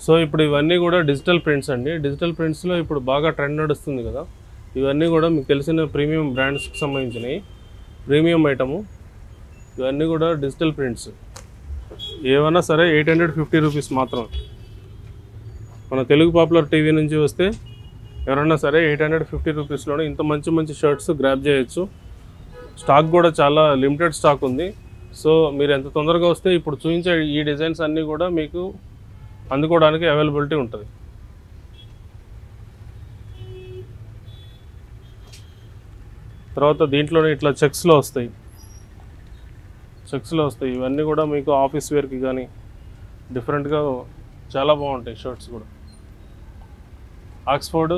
So ఇప్పుడు ఇవన్నీ కూడా డిజిటల్ ప్రింట్స్ అండి. డిజిటల్ ప్రింట్స్లో ఇప్పుడు బాగా ట్రెండ్ నడుస్తుంది కదా. ఇవన్నీ కూడా మీకు తెలిసిన ప్రీమియం బ్రాండ్స్కి సంబంధించినవి, ప్రీమియం ఐటము. ఇవన్నీ కూడా డిజిటల్ ప్రింట్స్. ఏమన్నా సరే 850 రూపీస్ మాత్రం. మన తెలుగు పాపులర్ టీవీ నుంచి వస్తే ఎవరన్నా సరే 850 రూపీస్లోనే ఇంత మంచి మంచి షర్ట్స్ గ్రాబ్ చేయొచ్చు. స్టాక్ కూడా చాలా లిమిటెడ్ స్టాక్ ఉంది. సో మీరు ఎంత తొందరగా వస్తే ఇప్పుడు చూపించే ఈ డిజైన్స్ అన్నీ కూడా మీకు అందుకోవడానికి అవైలబిలిటీ ఉంటుంది. తర్వాత దీంట్లోనే ఇట్లా చెక్స్లో వస్తాయి. ఇవన్నీ కూడా మీకు ఆఫీస్ వేర్కి కానీ డిఫరెంట్గా చాలా బాగుంటాయి షర్ట్స్ కూడా. ఆక్స్ఫర్డ్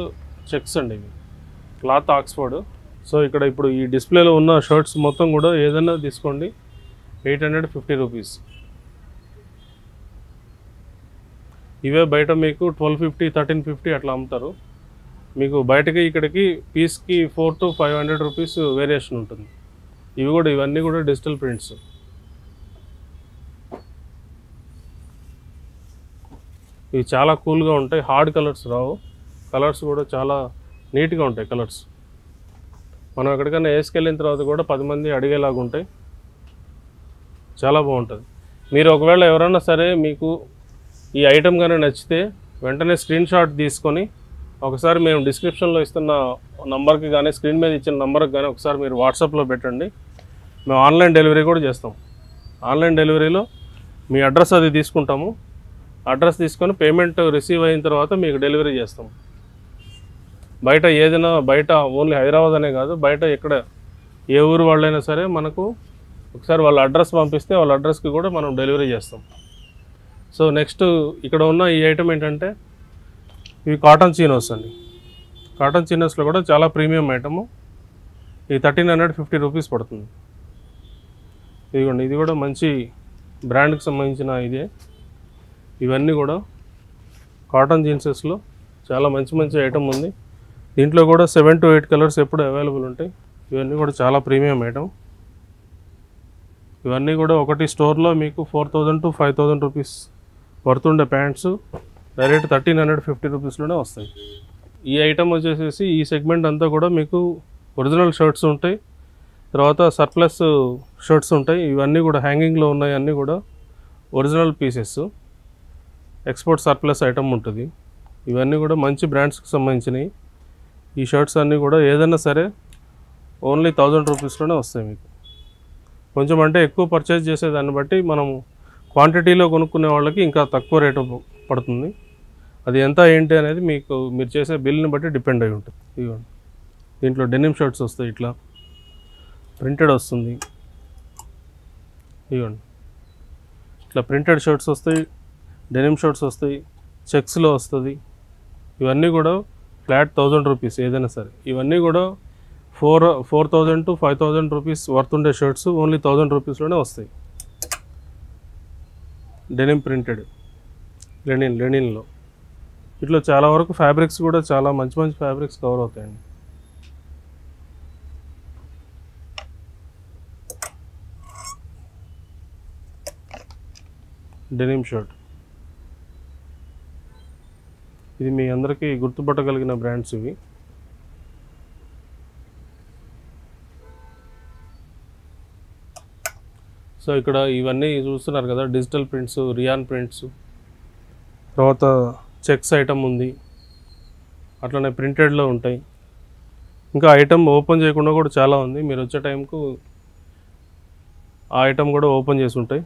చెక్స్ అండి ఇవి, క్లాత్ ఆక్స్ఫర్డ్. సో ఇక్కడ ఇప్పుడు ఈ డిస్ప్లేలో ఉన్న షర్ట్స్ మొత్తం కూడా ఏదైనా తీసుకోండి 850 రూపీస్. ఇవే బయట మీకు 1250, 1350 అట్లా అమ్ముతారు. మీకు బయటకి ఇక్కడికి పీస్కి 400 to 500 రూపీస్ వేరియేషన్ ఉంటుంది. ఇవన్నీ కూడా డిజిటల్ ప్రింట్స్. ఇవి చాలా కూల్గా ఉంటాయి, హార్డ్ కలర్స్ రావు. కలర్స్ కూడా చాలా నీట్గా ఉంటాయి కలర్స్. మనం ఎక్కడికైనా వేసుకెళ్ళిన తర్వాత కూడా 10 మంది అడిగేలాగా ఉంటాయి. చాలా బాగుంటుంది. మీరు ఒకవేళ ఎవరైనా సరే మీకు ఈ ఐటెం కానీ నచ్చితే వెంటనే స్క్రీన్ షాట్ తీసుకొని ఒకసారి మేము డిస్క్రిప్షన్లో ఇస్తున్న నంబర్కి కానీ స్క్రీన్ మీద ఇచ్చిన నంబర్కి కానీ ఒకసారి మీరు వాట్సాప్లో పెట్టండి. మేము ఆన్లైన్ డెలివరీ కూడా చేస్తాం. ఆన్లైన్ డెలివరీలో మీ అడ్రస్ అది తీసుకుంటాము. అడ్రస్ తీసుకొని పేమెంట్ రిసీవ్ అయిన తర్వాత మీకు డెలివరీ చేస్తాం. బయట ఏదైనా బయట ఓన్లీ హైదరాబాద్ అనే కాదు, బయట ఎక్కడ ఏ ఊరు వాళ్ళైనా సరే మనకు ఒకసారి వాళ్ళ అడ్రస్ పంపిస్తే వాళ్ళ అడ్రస్కి కూడా మనం డెలివరీ చేస్తాం. సో నెక్స్ట్ ఇక్కడ ఉన్న ఈ ఐటమ్ ఏంటంటే ఇవి కాటన్ చీనోస్ అండి. కాటన్ చీనోస్లో కూడా చాలా ప్రీమియం ఐటము. ఇది 1350 రూపీస్ పడుతుంది. ఇదిగోండి, ఇది కూడా మంచి బ్రాండ్కి సంబంధించిన ఇదే. ఇవన్నీ కూడా కాటన్ జీన్సెస్లో చాలా మంచి మంచి ఐటమ్ ఉంది. దీంట్లో కూడా 7 to 8 కలర్స్ ఎప్పుడు అవైలబుల్ ఉంటాయి. ఇవన్నీ కూడా చాలా ప్రీమియం ఐటమ్. ఇవన్నీ కూడా ఒకటి స్టోర్లో మీకు 4000 to 5000 రూపీస్ పడుతుండే ప్యాంట్స్ డైరెక్ట్ 1350 రూపీస్లోనే వస్తాయి. ఈ ఐటమ్ వచ్చేసేసి ఈ సెగ్మెంట్ అంతా కూడా మీకు ఒరిజినల్ షర్ట్స్ ఉంటాయి. తర్వాత సర్ప్లస్ షర్ట్స్ ఉంటాయి. ఇవన్నీ కూడా హ్యాంగింగ్లో ఉన్నాయి, అన్నీ కూడా original pieces. Export surplus item ఉంటుంది. ఇవన్నీ కూడా మంచి బ్రాండ్స్కి సంబంధించినవి. ఈ షర్ట్స్ అన్నీ కూడా ఏదైనా సరే ఓన్లీ 1000 రూపీస్లోనే వస్తాయి మీకు. కొంచెం అంటే ఎక్కువ పర్చేజ్ చేసేదాన్ని బట్టి మనం క్వాంటిటీలో కొనుక్కునే వాళ్ళకి ఇంకా తక్కువ రేటు పడుతుంది. అది ఎంత ఏంటి అనేది మీరు చేసే బిల్ని బట్టి డిపెండ్ అయి ఉంటుంది. ఇదిగోండి, దీంట్లో డెనిమ్ షర్ట్స్ వస్తాయి, ఇట్లా ప్రింటెడ్ వస్తుంది. ఇదిగోండి, ఇట్లా ప్రింటెడ్ షర్ట్స్ వస్తాయి, డెనిమ్ షర్ట్స్ వస్తాయి, చెక్స్లో వస్తుంది. ఇవన్నీ కూడా ఫ్లాట్ 1000 రూపీస్ ఏదైనా సరే. ఇవన్నీ కూడా 4000 to 5000 రూపీస్ వర్త్ ఉండే షర్ట్స్ ఓన్లీ 1000 రూపీస్లోనే వస్తాయి. డెనిమ్ ప్రింటెడ్ లెనిన్లో. ఇట్లా చాలా వరకు ఫ్యాబ్రిక్స్ కూడా చాలా మంచి మంచి ఫ్యాబ్రిక్స్ కవర్ అవుతాయండి. డెనిమ్ షర్ట్ ఇది మీ అందరికీ గుర్తుపట్టగలిగిన బ్రాండ్స్ ఇవి. సో ఇక్కడ ఇవన్నీ చూస్తున్నారు కదా, డిజిటల్ ప్రింట్స్, రియాన్ ప్రింట్స్, తర్వాత చెక్స్ ఐటమ్ ఉంది, అట్లనే ప్రింటెడ్లో ఉంటాయి. ఇంకా ఐటమ్ ఓపెన్ చేయకుండా కూడా చాలా ఉంది. మీరు వచ్చే టైంకు ఆ ఐటమ్ కూడా ఓపెన్ చేసి ఉంటాయి.